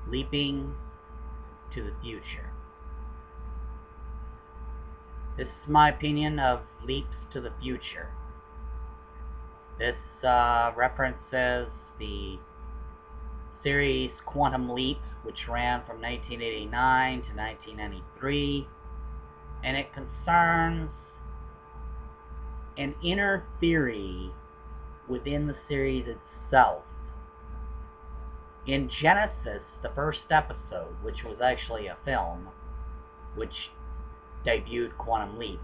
Leaping to the future. This is my opinion of leaps to the future. This references the series Quantum Leap, which ran from 1989 to 1993, and it concerns an inner theory within the series itself. In Genesis, the first episode, which was actually a film, which debuted Quantum Leap,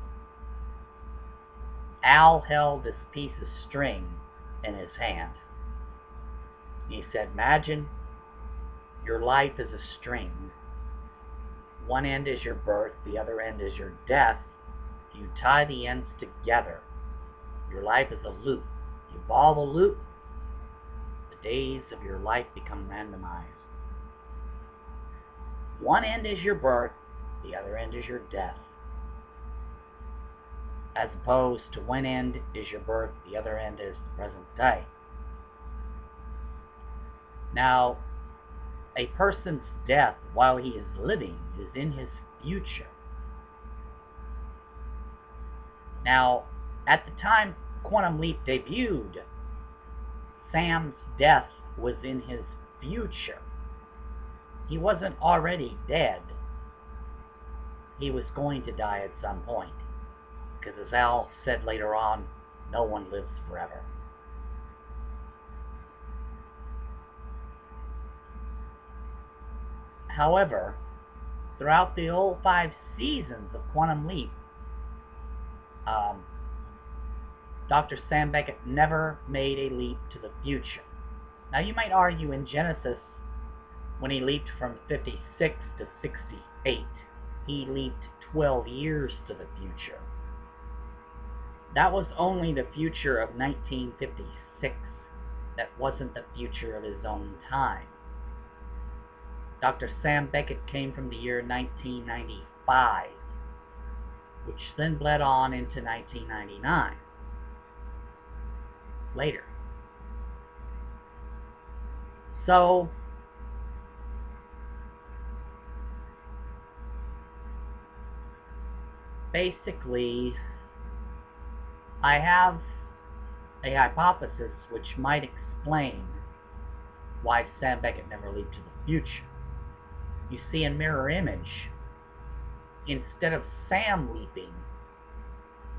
Al held this piece of string in his hand. He said, imagine your life is a string. One end is your birth, the other end is your death. You tie the ends together. Your life is a loop. You follow the loop, the days of your life become randomized. One end is your birth, the other end is your death. As opposed to one end is your birth, the other end is the present day. Now, a person's death while he is living is in his future. Now, at the time Quantum Leap debuted, Sam's death was in his future. He wasn't already dead. He was going to die at some point. Because as Al said later on, no one lives forever. However, throughout the whole 5 seasons of Quantum Leap, Dr. Sam Beckett never made a leap to the future. Now you might argue in Genesis, when he leaped from 56 to 68, he leaped 12 years to the future. That was only the future of 1956. That wasn't the future of his own time. Dr. Sam Beckett came from the year 1995, which then bled on into 1999. Later. So, basically, I have a hypothesis which might explain why Sam Beckett never leaped to the future. You see, in Mirror Image, instead of Sam leaping,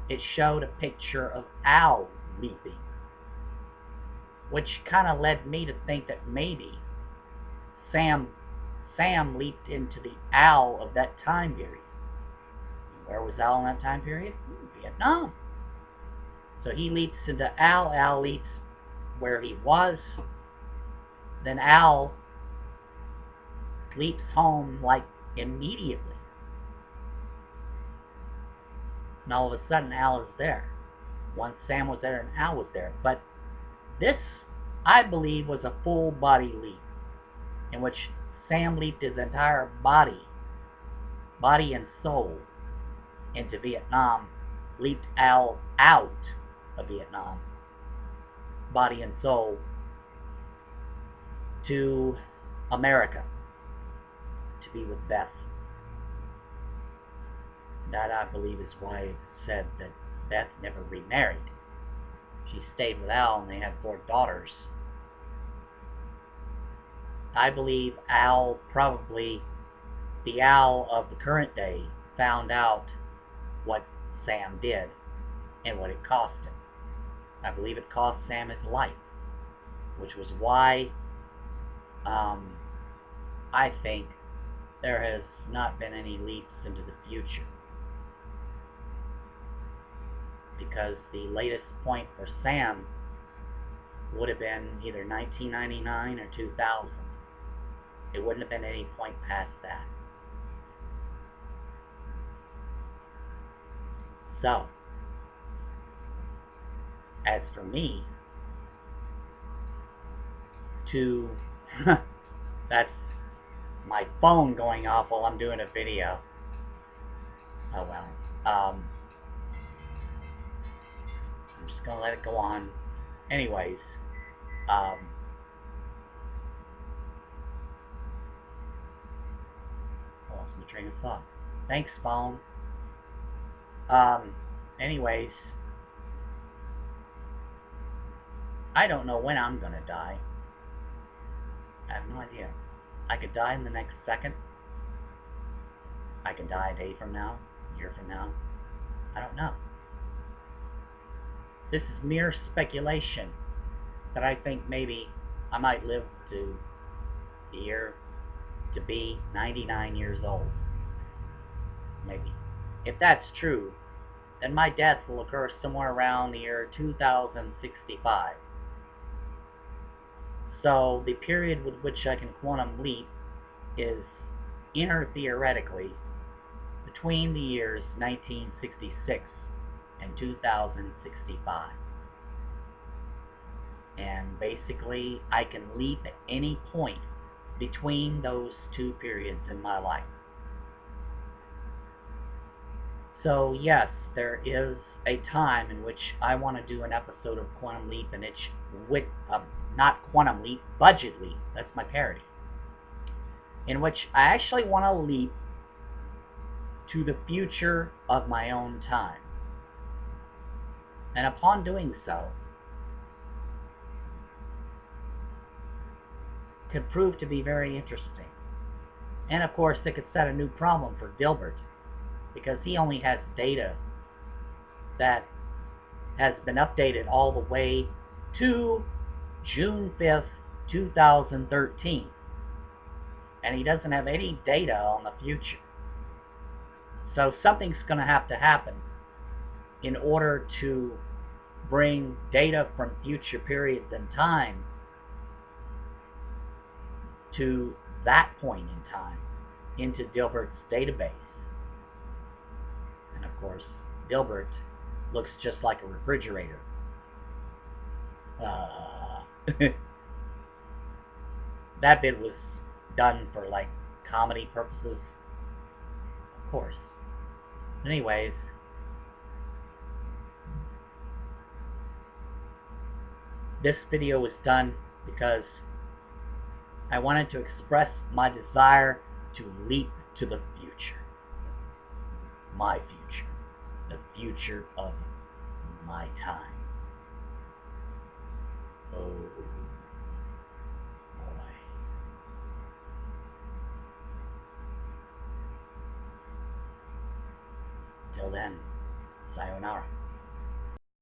it showed a picture of Al leaping, which kind of led me to think that maybe Sam leaped into the Al of that time period. Where was Al in that time period? Vietnam. So he leaps into Al. Al leaps where he was. Then Al leaps home like immediately. And all of a sudden Al is there. Once Sam was there and Al was there. But this, I believe, was a full body leap, in which Sam leaped his entire body and soul, into Vietnam, leaped Al out of Vietnam, body and soul, to America, to be with Beth. That, I believe, is why it said that Beth never remarried. She stayed with Al and they had 4 daughters. I believe Al, probably the Al of the current day, found out what Sam did and what it cost him. I believe it cost Sam his life, which was why I think there has not been any leaps into the future. Because the latest point for Sam would have been either 1999 or 2000. It wouldn't have been any point past that. So, as for me, that's my phone going off while I'm doing a video. Oh well. I'm just gonna let it go on. Anyways, my train of thought. Thanks, phone. Anyways, I don't know when I'm gonna die. I have no idea. I could die in the next second. I could die a day from now, a year from now. I don't know. This is mere speculation that I think maybe I might live to the year to be 99 years old. Maybe. If that's true, then my death will occur somewhere around the year 2065. So the period with which I can quantum leap is theoretically between the years 1966 and 2065. And basically, I can leap at any point between those two periods in my life. So yes, there is a time in which I want to do an episode of Quantum Leap, and it's with, not Quantum Leap, Budget Leap, that's my parody, in which I actually want to leap to the future of my own time. And upon doing so, could prove to be very interesting. And of course, it could set a new problem for Dilbert, because he only has data that has been updated all the way to June 5th, 2013. And he doesn't have any data on the future. So something's going to have to happen in order to bring data from future periods in time to that point in time into Dilbert's database. And of course, Dilbert looks just like a refrigerator. That bit was done for like comedy purposes, of course. Anyways, this video was done because I wanted to express my desire to leap to the future. My future. The future of my time. Oh boy. Till then, sayonara.